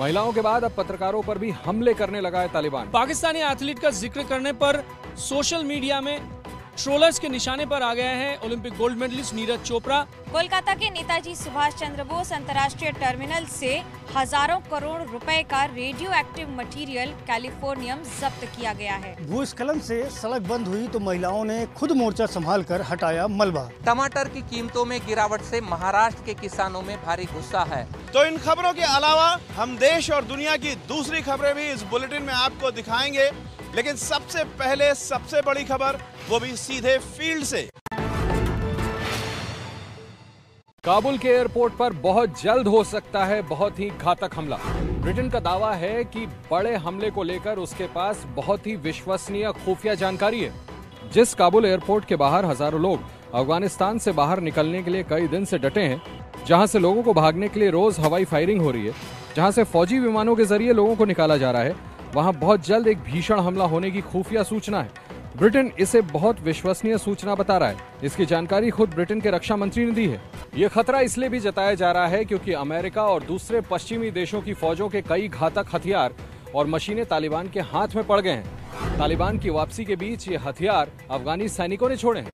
महिलाओं के बाद अब पत्रकारों पर भी हमले करने लगा है तालिबान। पाकिस्तानी एथलीट का जिक्र करने पर सोशल मीडिया में ट्रोलर्स के निशाने पर आ गए हैं Olympic gold medallist Neeraj Chopra. Kolkata के नेताजी सुभाष चंद्र बोस अंतर्राष्ट्रीय टर्मिनल से हजारों करोड़ रुपए का रेडियो एक्टिव मटेरियल कैलिफोर्नियम जब्त किया गया है। भूस्खलन से सड़क बंद हुई तो महिलाओं ने खुद मोर्चा संभालकर हटाया मलबा। टमाटर की कीमतों में गिरावट से महाराष्ट्र के किसानों में भारी गुस्सा है। तो इन खबरों के अलावा हम देश और दुनिया की दूसरी खबरें भी इस बुलेटिन में आपको दिखाएंगे, लेकिन सबसे पहले सबसे बड़ी खबर, वो भी सीधे फील्ड से। काबुल के एयरपोर्ट पर बहुत जल्द हो सकता है बहुत ही घातक हमला। ब्रिटेन का दावा है कि बड़े हमले को लेकर उसके पास बहुत ही विश्वसनीय खुफिया जानकारी है। जिस काबुल एयरपोर्ट के बाहर हजारों लोग अफगानिस्तान से बाहर निकलने के लिए कई दिन से डटे हैं, जहां से लोगों को भागने के लिए रोज हवाई फायरिंग हो रही है, जहां से फौजी विमानों के जरिए लोगों को निकाला जा रहा है, वहां बहुत जल्द एक भीषण हमला होने की खुफिया सूचना है। ब्रिटेन इसे बहुत विश्वसनीय सूचना बता रहा है। इसकी जानकारी खुद ब्रिटेन के रक्षा मंत्री ने दी है। ये खतरा इसलिए भी जताया जा रहा है क्योंकि अमेरिका और दूसरे पश्चिमी देशों की फौजों के कई घातक हथियार और मशीनें तालिबान के हाथ में पड़ गए हैं। तालिबान की वापसी के बीच ये हथियार अफगानी सैनिकों ने छोड़े हैं।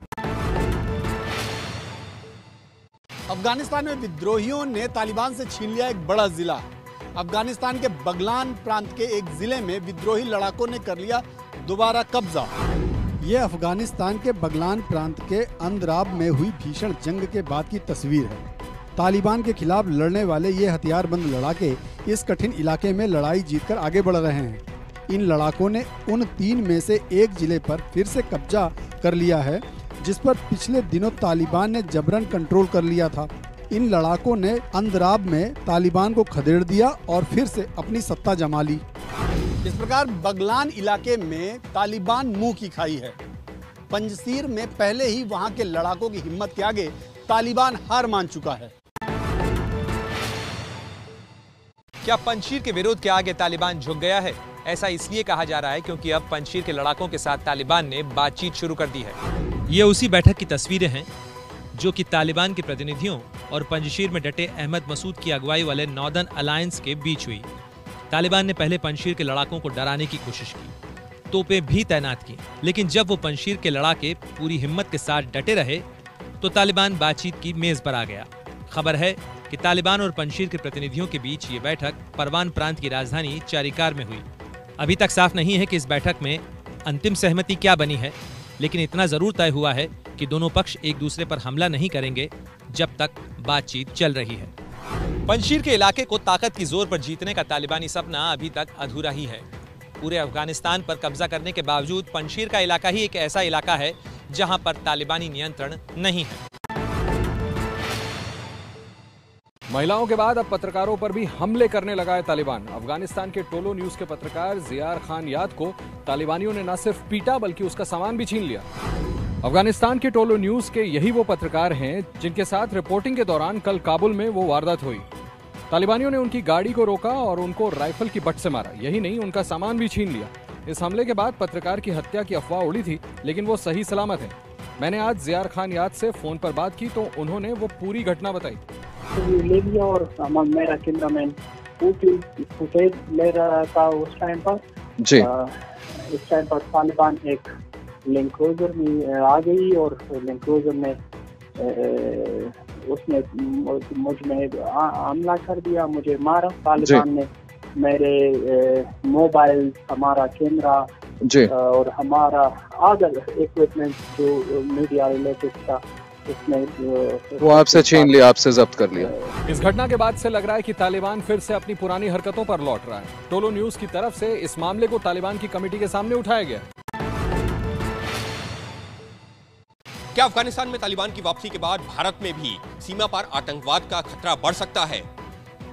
अफगानिस्तान में विद्रोहियों ने तालिबान से छीन लिया एक बड़ा जिला। अफगानिस्तान के बगलान प्रांत के एक जिले में विद्रोही लड़ाकों ने कर लिया दोबारा कब्जा। ये अफगानिस्तान के बगलान प्रांत के अंदराब में हुई भीषण जंग के बाद की तस्वीर है। तालिबान के खिलाफ लड़ने वाले ये हथियारबंद लड़ाके इस कठिन इलाके में लड़ाई जीतकर आगे बढ़ रहे हैं। इन लड़ाकों ने उन 3 में से एक जिले पर फिर से कब्जा कर लिया है, जिस पर पिछले दिनों तालिबान ने जबरन कंट्रोल कर लिया था। इन लड़ाकों ने अंदराब में तालिबान को खदेड़ दिया और फिर से अपनी सत्ता जमा ली। इस प्रकार बगलान इलाके में तालिबान मुंह की खाई है। पंजशीर में पहले ही वहां के लड़ाकों की हिम्मत के आगे तालिबान हार मान चुका है। क्या पंजशीर के विरोध के आगे तालिबान झुक गया है? ऐसा इसलिए कहा जा रहा है क्योंकि अब पंजशीर के लड़ाकों के साथ तालिबान ने बातचीत शुरू कर दी है। ये उसी बैठक की तस्वीरें हैं जो कि तालिबान के प्रतिनिधियों और पंजशीर में डटे अहमद मसूद की अगुवाई वाले नॉर्दर्न अलायंस के बीच हुई। तालिबान ने पहले पंजशीर के लड़ाकों को डराने की कोशिश की, तोपें भी तैनात की, लेकिन जब वो पंजशीर के लड़ाके पूरी हिम्मत के साथ डटे रहे तो तालिबान बातचीत की मेज पर आ गया। खबर है कि तालिबान और पंजशीर के प्रतिनिधियों के बीच ये बैठक परवान प्रांत की राजधानी चारिकार में हुई। अभी तक साफ नहीं है कि इस बैठक में अंतिम सहमति क्या बनी है, लेकिन इतना जरूर तय हुआ है कि दोनों पक्ष एक दूसरे पर हमला नहीं करेंगे जब तक बातचीत चल रही है। पंजशीर के इलाके को ताकत की जोर पर जीतने का तालिबानी सपना अभी तक अधूरा ही है। पूरे अफगानिस्तान पर कब्जा करने के बावजूद पंजशीर का इलाका ही एक ऐसा इलाका है जहां पर तालिबानी नियंत्रण नहीं है। महिलाओं के बाद अब पत्रकारों पर भी हमले करने लगा है तालिबान। अफगानिस्तान के टोलो न्यूज के पत्रकार जियार खान याद को तालिबानियों ने न सिर्फ पीटा बल्कि उसका सामान भी छीन लिया। अफगानिस्तान के टोलो न्यूज के यही वो पत्रकार हैं जिनके साथ रिपोर्टिंग के दौरान कल काबुल में वो वारदात हुई। तालिबानियों ने उनकी गाड़ी को रोका और उनको राइफल की बट से मारा। यही नहीं, उनका सामान भी छीन लिया। इस हमले के बाद पत्रकार की हत्या की अफवाह उड़ी थी, लेकिन वो सही सलामत है। मैंने आज जियार खान याद से फोन पर बात की तो उन्होंने वो पूरी घटना बताई। ले लिया और मेरा कैमरामैन फुटेज ले रहा था उस टाइम पर जी। इस टाइम पर तालिबान एक लैंड क्रूजर में आ गई और लैंड क्रूजर में उसने मुझ में हमला कर दिया, मुझे मारा। तालिबान ने मेरे मोबाइल, हमारा कैमरा और हमारा अदर इक्विपमेंट जो मीडिया रिलेटेड था वो आपसे छीन लिया, आपसे जब्त कर लिया। इस घटना के बाद से लग रहा है कि तालिबान फिर से अपनी पुरानी हरकतों पर लौट रहा है। टोलो न्यूज की तरफ से इस मामले को तालिबान की कमेटी के सामने उठाया गया। क्या अफगानिस्तान में तालिबान की वापसी के बाद भारत में भी सीमा पार आतंकवाद का खतरा बढ़ सकता है?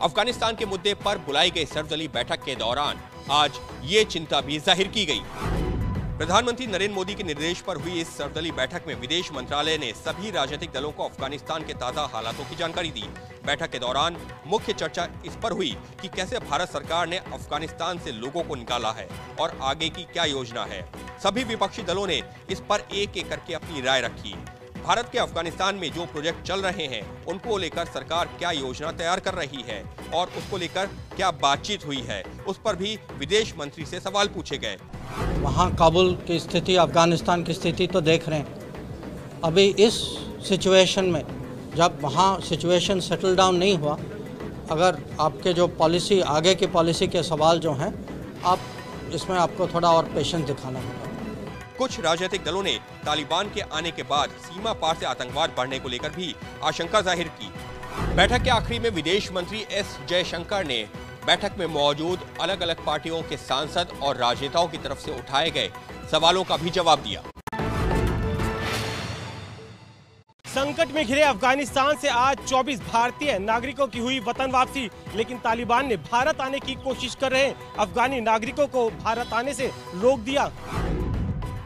अफगानिस्तान के मुद्दे पर बुलाई गई सर्वदलीय बैठक के दौरान आज ये चिंता भी जाहिर की गई। प्रधानमंत्री नरेंद्र मोदी के निर्देश पर हुई इस सर्वदलीय बैठक में विदेश मंत्रालय ने सभी राजनीतिक दलों को अफगानिस्तान के ताजा हालातों की जानकारी दी। बैठक के दौरान मुख्य चर्चा इस पर हुई कि कैसे भारत सरकार ने अफगानिस्तान से लोगों को निकाला है और आगे की क्या योजना है। सभी विपक्षी दलों ने इस पर एक एक करके अपनी राय रखी। भारत के अफगानिस्तान में जो प्रोजेक्ट चल रहे हैं उनको लेकर सरकार क्या योजना तैयार कर रही है और उसको लेकर क्या बातचीत हुई है, उस पर भी विदेश मंत्री से सवाल पूछे गए। वहाँ काबुल की स्थिति, अफगानिस्तान की स्थिति तो देख रहे हैं। अभी इस सिचुएशन में जब वहाँ सिचुएशन सेटल डाउन नहीं हुआ, अगर आपके जो पॉलिसी, आगे की पॉलिसी के सवाल जो हैं, इसमें आपको थोड़ा और पेशेंस दिखाना होगा। कुछ राजनीतिक दलों ने तालिबान के आने के बाद सीमा पार से आतंकवाद बढ़ने को लेकर भी आशंका जाहिर की। बैठक के आखिरी में विदेश मंत्री एस जयशंकर ने बैठक में मौजूद अलग अलग पार्टियों के सांसद और राजनेताओं की तरफ से उठाए गए सवालों का भी जवाब दिया। संकट में घिरे अफगानिस्तान से आज 24 भारतीय नागरिकों की हुई वतन वापसी, लेकिन तालिबान ने भारत आने की कोशिश कर रहे अफगानी नागरिकों को भारत आने से रोक दिया।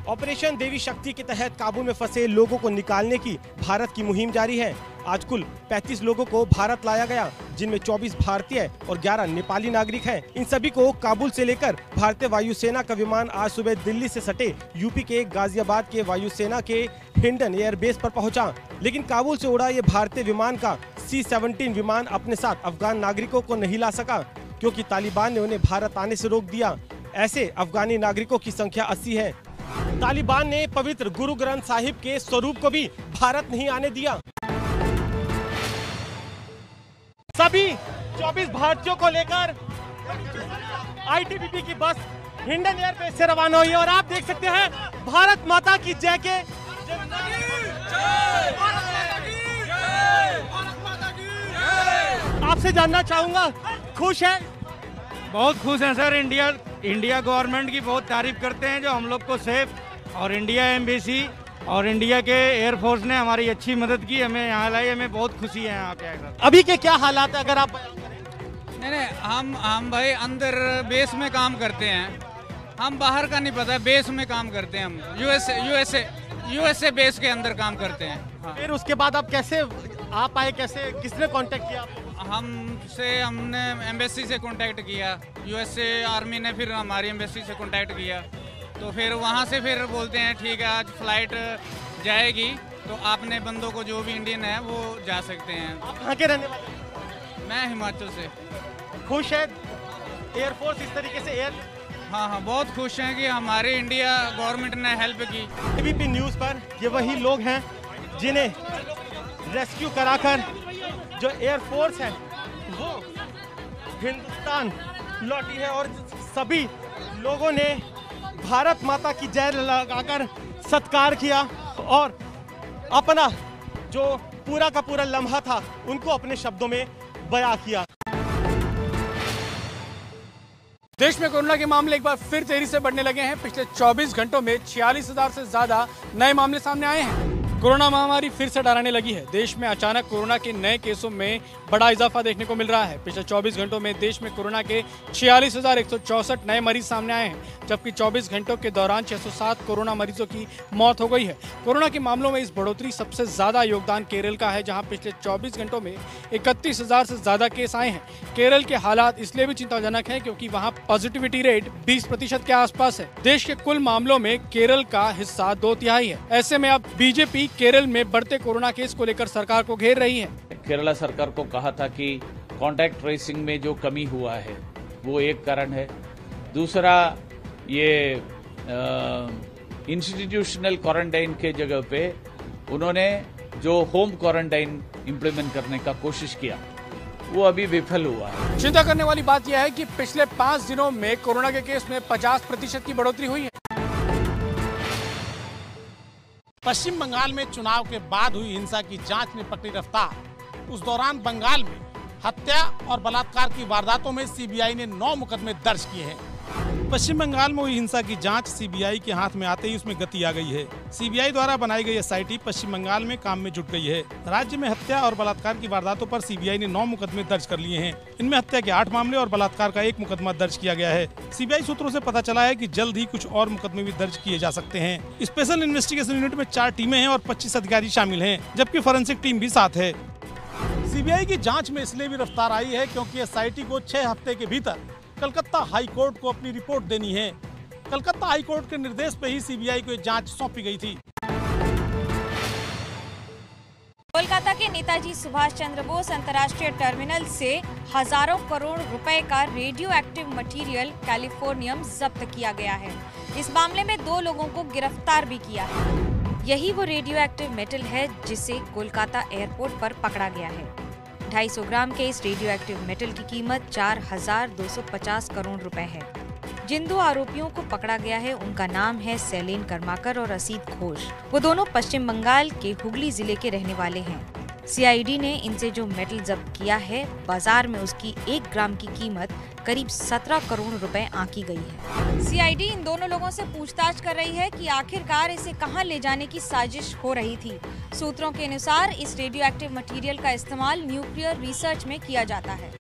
ऑपरेशन देवी शक्ति के तहत काबुल में फंसे लोगों को निकालने की भारत की मुहिम जारी है। आज कुल 35 लोगों को भारत लाया गया, जिनमें 24 भारतीय और 11 नेपाली नागरिक हैं। इन सभी को काबुल से लेकर भारतीय वायुसेना का विमान आज सुबह दिल्ली से सटे यूपी के गाजियाबाद के वायुसेना के हिंडन एयरबेस पर पहुंचा, लेकिन काबुल से उड़ा ये भारतीय विमान का C-17 विमान अपने साथ अफगान नागरिकों को नहीं ला सका, क्योंकि तालिबान ने उन्हें भारत आने से रोक दिया। ऐसे अफगानी नागरिकों की संख्या 80 है। तालिबान ने पवित्र गुरु ग्रंथ साहिब के स्वरूप को भी भारत नहीं आने दिया। सभी 24 भारतीयों को लेकर ITBP की बस हिंडन एयरबेस से रवाना हुई है और आप देख सकते हैं भारत माता की जय के आपसे जानना चाहूंगा, खुश है? बहुत खुश हैं सर। इंडिया गवर्नमेंट की बहुत तारीफ करते हैं जो हम लोग को सेफ, और इंडिया एम्बेसी और इंडिया के एयरफोर्स ने हमारी अच्छी मदद की, हमें यहाँ लाई, हमें बहुत खुशी है यहाँ पे आकर। अभी के क्या हालात है अगर आप? नहीं, हम भाई अंदर बेस में काम करते हैं, हम बाहर का नहीं पता, बेस में काम करते हैं हम। यूएसए बेस के अंदर काम करते हैं। हाँ। फिर उसके बाद आप कैसे आप आए, कैसे, किसने कांटेक्ट किया? हमने एम्बेसी से कांटेक्ट किया, यूएसए आर्मी ने फिर हमारी एम्बेसी से कांटेक्ट किया, तो फिर वहाँ से फिर बोलते हैं ठीक है आज फ्लाइट जाएगी, तो आपने बंदों को जो भी इंडियन है वो जा सकते हैं। आप कहाँ के रहने वाले? मैं हिमाचल से। खुश है एयरफोर्स इस तरीके से हाँ, बहुत खुश हैं कि हमारे इंडिया गवर्नमेंट ने हेल्प की। ABP न्यूज़ पर ये वही लोग हैं जिन्हें रेस्क्यू कराकर जो एयरफोर्स है वो हिंदुस्तान लौटी है और सभी लोगों ने भारत माता की जय लगाकर सत्कार किया और अपना जो पूरा का पूरा लम्हा था उनको अपने शब्दों में बयां किया। देश में कोरोना के मामले एक बार फिर तेजी से बढ़ने लगे हैं। पिछले 24 घंटों में 46,000 से ज्यादा नए मामले सामने आए हैं। कोरोना महामारी फिर से डराने लगी है। देश में अचानक कोरोना के नए केसों में बड़ा इजाफा देखने को मिल रहा है। पिछले 24 घंटों में देश में कोरोना के 46,164 नए मरीज सामने आए हैं, जबकि 24 घंटों के दौरान 607 कोरोना मरीजों की मौत हो गई है। कोरोना के मामलों में इस बढ़ोतरी सबसे ज्यादा योगदान केरल का है, जहां पिछले 24 घंटों में 31,000 से ज्यादा केस आए हैं। केरल के हालात इसलिए भी चिंताजनक हैं क्योंकि वहां पॉजिटिविटी रेट 20% के आसपास है। देश के कुल मामलों में केरल का हिस्सा 2/3 है। ऐसे में अब बीजेपी केरल में बढ़ते कोरोना केस को लेकर सरकार को घेर रही है। केरला सरकार को कहा था कि कांटेक्ट ट्रेसिंग में जो कमी हुआ है वो एक कारण है। दूसरा, ये इंस्टीट्यूशनल क्वारंटाइन के जगह पे उन्होंने जो होम क्वारंटाइन इम्प्लीमेंट करने का कोशिश किया वो अभी विफल हुआ है। चिंता करने वाली बात यह है कि पिछले 5 दिनों में कोरोना के केस में 50% की बढ़ोतरी हुई है। पश्चिम बंगाल में चुनाव के बाद हुई हिंसा की जांच ने पकड़ी रफ्तार। उस दौरान बंगाल में हत्या और बलात्कार की वारदातों में सीबीआई ने 9 मुकदमे दर्ज किए हैं। पश्चिम बंगाल में हुई हिंसा की जांच सीबीआई के हाथ में आते ही उसमें गति आ गई है। सीबीआई द्वारा बनाई गई एसआईटी पश्चिम बंगाल में काम में जुट गई है। राज्य में हत्या और बलात्कार की वारदातों पर सीबीआई ने 9 मुकदमे दर्ज कर लिए हैं। इनमें हत्या के 8 मामले और बलात्कार का 1 मुकदमा दर्ज किया गया है। सीबीआई सूत्रों से पता चला है कि जल्द ही कुछ और मुकदमे भी दर्ज किए जा सकते हैं। स्पेशल इन्वेस्टिगेशन यूनिट में 4 टीमें हैं और 25 अधिकारी शामिल हैं, जबकि फॉरेंसिक टीम भी साथ है। सीबीआई की जांच में इसलिए भी रफ्तार आई है क्योंकि एसआईटी को 6 हफ्ते के भीतर कलकत्ता हाई कोर्ट को अपनी रिपोर्ट देनी है। कलकत्ता हाई कोर्ट के निर्देश पे ही सीबीआई को जांच सौंपी गई थी। कोलकाता के नेताजी सुभाष चंद्र बोस अंतर्राष्ट्रीय टर्मिनल से हजारों करोड़ रुपए का रेडियो एक्टिव मटेरियल कैलिफोर्नियम जब्त किया गया है। इस मामले में 2 लोगों को गिरफ्तार भी किया है। यही वो रेडियो एक्टिव मेटल है जिसे कोलकाता एयरपोर्ट पर पकड़ा गया है। 250 ग्राम के इस रेडियो एक्टिव मेटल की कीमत 4,250 करोड़ रुपए है। जिन 2 आरोपियों को पकड़ा गया है उनका नाम है सैलेन कर्माकर और असीत घोष। वो दोनों पश्चिम बंगाल के हुगली जिले के रहने वाले हैं। सीआईडी ने इनसे जो मेटल जब्त किया है, बाजार में उसकी 1 ग्राम की कीमत करीब 17 करोड़ रुपए आंकी गई है। सीआईडी इन दोनों लोगों से पूछताछ कर रही है कि आखिरकार इसे कहां ले जाने की साजिश हो रही थी। सूत्रों के अनुसार इस रेडियो एक्टिव मटेरियल का इस्तेमाल न्यूक्लियर रिसर्च में किया जाता है।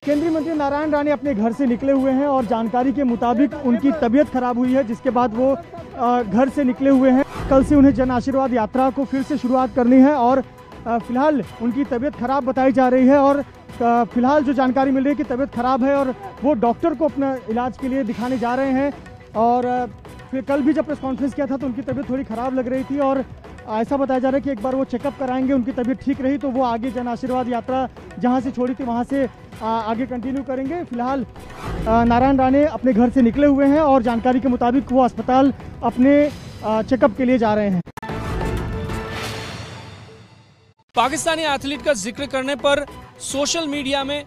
केंद्रीय मंत्री नारायण राणे अपने घर से निकले हुए हैं और जानकारी के मुताबिक उनकी तबीयत खराब हुई है, जिसके बाद वो घर से निकले हुए हैं। कल से उन्हें जन आशीर्वाद यात्रा को फिर से शुरुआत करनी है और फिलहाल उनकी तबीयत खराब बताई जा रही है और फिलहाल जो जानकारी मिल रही है कि तबीयत खराब है और वो डॉक्टर को अपना इलाज के लिए दिखाने जा रहे हैं। और फिर कल भी जब प्रेस कॉन्फ्रेंस किया था तो उनकी तबीयत थोड़ी ख़राब लग रही थी और ऐसा बताया जा रहा है कि एक बार वो चेकअप कराएंगे, उनकी तबीयत ठीक रही तो वो आगे जन आशीर्वाद यात्रा जहाँ से छोड़ी थी वहाँ से आगे कंटिन्यू करेंगे। फिलहाल नारायण राणे अपने घर से निकले हुए हैं और जानकारी के मुताबिक वो अस्पताल अपने चेकअप के लिए जा रहे हैं। पाकिस्तानी एथलीट का जिक्र करने पर सोशल मीडिया में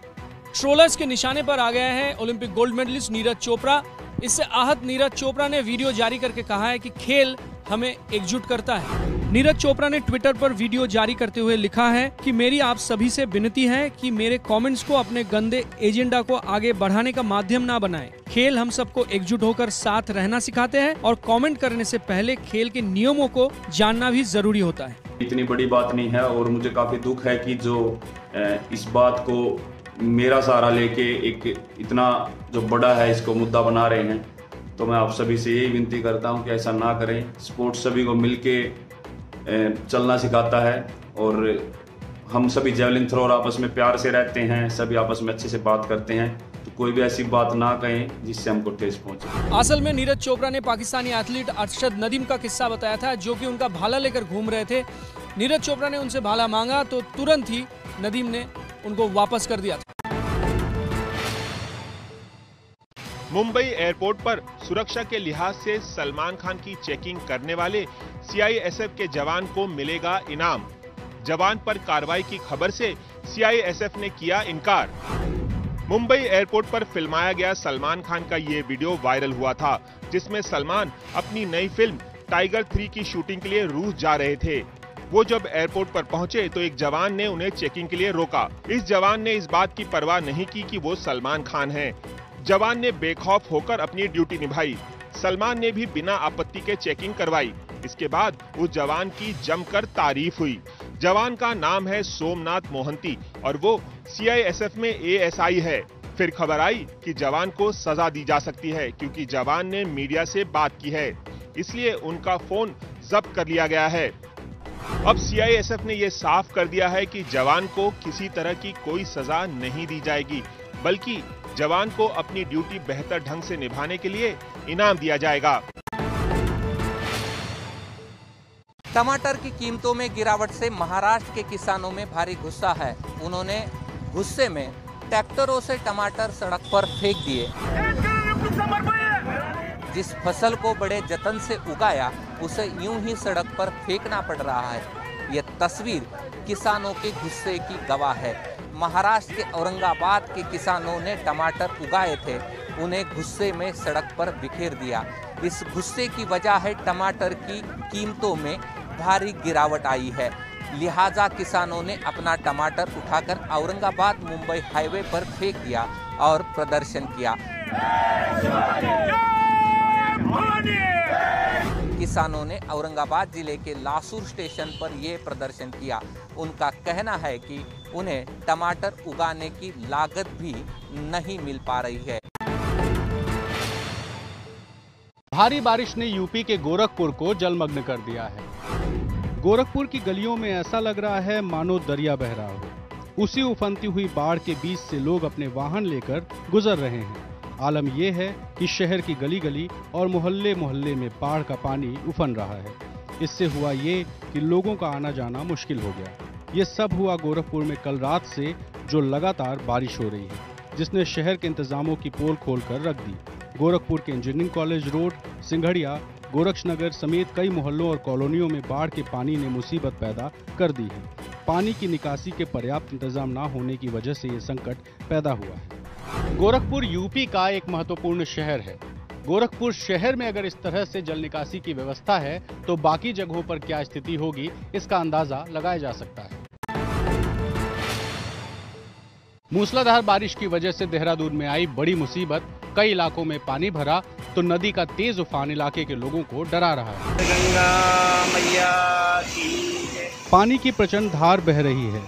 ट्रोलर्स के निशाने पर आ गया है Olympic gold medallist Neeraj Chopra. इससे आहत नीरज चोपड़ा ने वीडियो जारी करके कहा है कि खेल हमें एकजुट करता है। नीरज चोपड़ा ने ट्विटर पर वीडियो जारी करते हुए लिखा है कि मेरी आप सभी से विनती है कि मेरे कमेंट्स को अपने गंदे एजेंडा को आगे बढ़ाने का माध्यम ना बनाएं। खेल हम सबको एकजुट होकर साथ रहना सिखाते हैं और कमेंट करने से पहले खेल के नियमों को जानना भी जरूरी होता है। इतनी बड़ी बात नहीं है और मुझे काफी दुख है कि जो इस बात को मेरा सहारा लेके एक इतना जो बड़ा है इसको मुद्दा बना रहे हैं। तो मैं आप सभी से यही विनती करता हूं कि ऐसा ना करें। स्पोर्ट्स सभी को मिलके चलना सिखाता है और हम सभी जेवलिन थ्रोअर आपस में प्यार से रहते हैं, सभी आपस में अच्छे से बात करते हैं। तो कोई भी ऐसी बात ना कहें जिससे हमको ठेस पहुंचे। असल में नीरज चोपड़ा ने पाकिस्तानी एथलीट अरशद नदीम का किस्सा बताया था, जो कि उनका भाला लेकर घूम रहे थे। नीरज चोपड़ा ने उनसे भाला मांगा तो तुरंत ही नदीम ने उनको वापस कर दिया था। मुंबई एयरपोर्ट पर सुरक्षा के लिहाज से सलमान खान की चेकिंग करने वाले सीआईएसएफ के जवान को मिलेगा इनाम। जवान पर कार्रवाई की खबर से सीआईएसएफ ने किया इनकार। मुंबई एयरपोर्ट पर फिल्माया गया सलमान खान का ये वीडियो वायरल हुआ था, जिसमें सलमान अपनी नई फिल्म टाइगर 3 की शूटिंग के लिए रूस जा रहे थे। वो जब एयरपोर्ट पर पहुंचे तो एक जवान ने उन्हें चेकिंग के लिए रोका। इस जवान ने इस बात की परवाह नहीं की कि वो सलमान खान हैं। जवान ने बेखौफ होकर अपनी ड्यूटी निभाई। सलमान ने भी बिना आपत्ति के चेकिंग करवाई। इसके बाद उस जवान की जमकर तारीफ हुई। जवान का नाम है सोमनाथ मोहंती और वो सीआईएसएफ में एएसआई है। फिर खबर आई कि जवान को सजा दी जा सकती है क्योंकि जवान ने मीडिया से बात की है, इसलिए उनका फोन जब्त कर लिया गया है। अब सीआईएसएफ ने ये साफ कर दिया है कि जवान को किसी तरह की कोई सजा नहीं दी जाएगी, बल्कि जवान को अपनी ड्यूटी बेहतर ढंग से निभाने के लिए इनाम दिया जाएगा। टमाटर की कीमतों में गिरावट से महाराष्ट्र के किसानों में भारी गुस्सा है। उन्होंने गुस्से में ट्रैक्टरों से टमाटर सड़क पर फेंक दिए। जिस फसल को बड़े जतन से उगाया उसे यूं ही सड़क पर फेंकना पड़ रहा है। ये तस्वीर किसानों के गुस्से की गवाह है। महाराष्ट्र के औरंगाबाद के किसानों ने टमाटर उगाए थे, उन्हें गुस्से में सड़क पर बिखेर दिया। इस गुस्से की वजह है टमाटर की कीमतों में भारी गिरावट आई है। लिहाजा किसानों ने अपना टमाटर उठाकर औरंगाबाद मुंबई हाईवे पर फेंक दिया और प्रदर्शन किया। किसानों ने औरंगाबाद जिले के लासूर स्टेशन पर यह प्रदर्शन किया। उनका कहना है कि उन्हें टमाटर उगाने की लागत भी नहीं मिल पा रही है। भारी बारिश ने यूपी के गोरखपुर को जलमग्न कर दिया है। गोरखपुर की गलियों में ऐसा लग रहा है मानो दरिया बह रहा हो। उसी उफनती हुई बाढ़ के बीच से लोग अपने वाहन लेकर गुजर रहे हैं। आलम यह है कि शहर की गली गली और मोहल्ले मोहल्ले में बाढ़ का पानी उफन रहा है। इससे हुआ ये कि लोगों का आना जाना मुश्किल हो गया। ये सब हुआ गोरखपुर में कल रात से जो लगातार बारिश हो रही है, जिसने शहर के इंतजामों की पोल खोलकर रख दी। गोरखपुर के इंजीनियरिंग कॉलेज रोड, सिंघड़िया, गोरक्षनगर समेत कई मोहल्लों और कॉलोनियों में बाढ़ के पानी ने मुसीबत पैदा कर दी है। पानी की निकासी के पर्याप्त इंतजाम न होने की वजह से ये संकट पैदा हुआ है। गोरखपुर यूपी का एक महत्वपूर्ण शहर है। गोरखपुर शहर में अगर इस तरह से जल निकासी की व्यवस्था है तो बाकी जगहों पर क्या स्थिति होगी, इसका अंदाजा लगाया जा सकता है। मूसलाधार बारिश की वजह से देहरादून में आई बड़ी मुसीबत, कई इलाकों में पानी भरा तो नदी का तेज उफान इलाके के लोगों को डरा रहा है। गंगा मैया की पानी की प्रचंड धार बह रही है।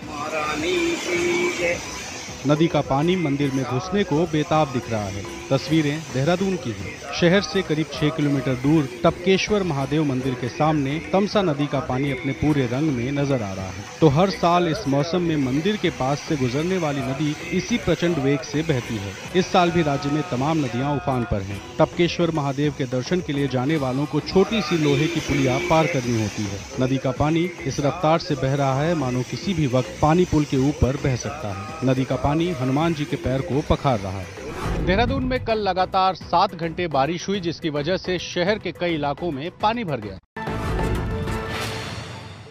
नदी का पानी मंदिर में घुसने को बेताब दिख रहा है। तस्वीरें देहरादून की हैं। शहर से करीब 6 किलोमीटर दूर टपकेश्वर महादेव मंदिर के सामने तमसा नदी का पानी अपने पूरे रंग में नजर आ रहा है। तो हर साल इस मौसम में मंदिर के पास से गुजरने वाली नदी इसी प्रचंड वेग से बहती है। इस साल भी राज्य में तमाम नदियां उफान पर हैं। टपकेश्वर महादेव के दर्शन के लिए जाने वालों को छोटी सी लोहे की पुलिया पार करनी होती है। नदी का पानी इस रफ्तार से बह रहा है मानो किसी भी वक्त पानी पुल के ऊपर बह सकता है। नदी का पानी हनुमान जी के पैर को पखार रहा है। देहरादून में कल लगातार 7 घंटे बारिश हुई, जिसकी वजह से शहर के कई इलाकों में पानी भर गया।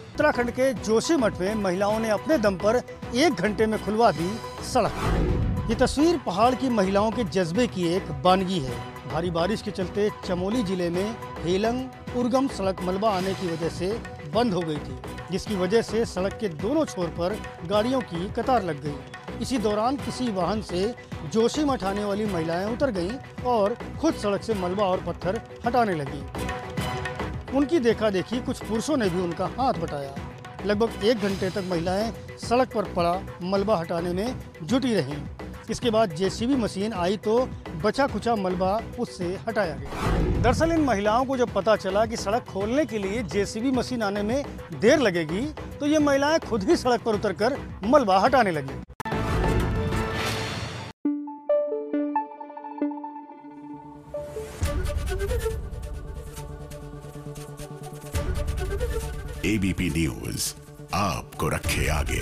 उत्तराखंड के जोशीमठ में महिलाओं ने अपने दम पर 1 घंटे में खुलवा दी सड़क। ये तस्वीर पहाड़ की महिलाओं के जज्बे की एक बानगी है। भारी बारिश के चलते चमोली जिले में हेलंग उर्गम सड़क मलबा आने की वजह से बंद हो गई थी, जिसकी वजह से सड़क के दोनों छोर पर गाड़ियों की कतार लग गई। इसी दौरान किसी वाहन से जोशीमठ आने वाली महिलाएं उतर गईं और खुद सड़क से मलबा और पत्थर हटाने लगी। उनकी देखा देखी कुछ पुरुषों ने भी उनका हाथ बटाया। लगभग 1 घंटे तक महिलाएं सड़क पर पड़ा मलबा हटाने में जुटी रहीं। इसके बाद जेसीबी मशीन आई तो बचा खुचा मलबा उससे हटाया गया। दरअसल इन महिलाओं को जब पता चला कि सड़क खोलने के लिए जेसीबी मशीन आने में देर लगेगी तो ये महिलाएं खुद ही सड़क पर उतरकर मलबा हटाने लगी। एबीपी न्यूज आपको रखे आगे।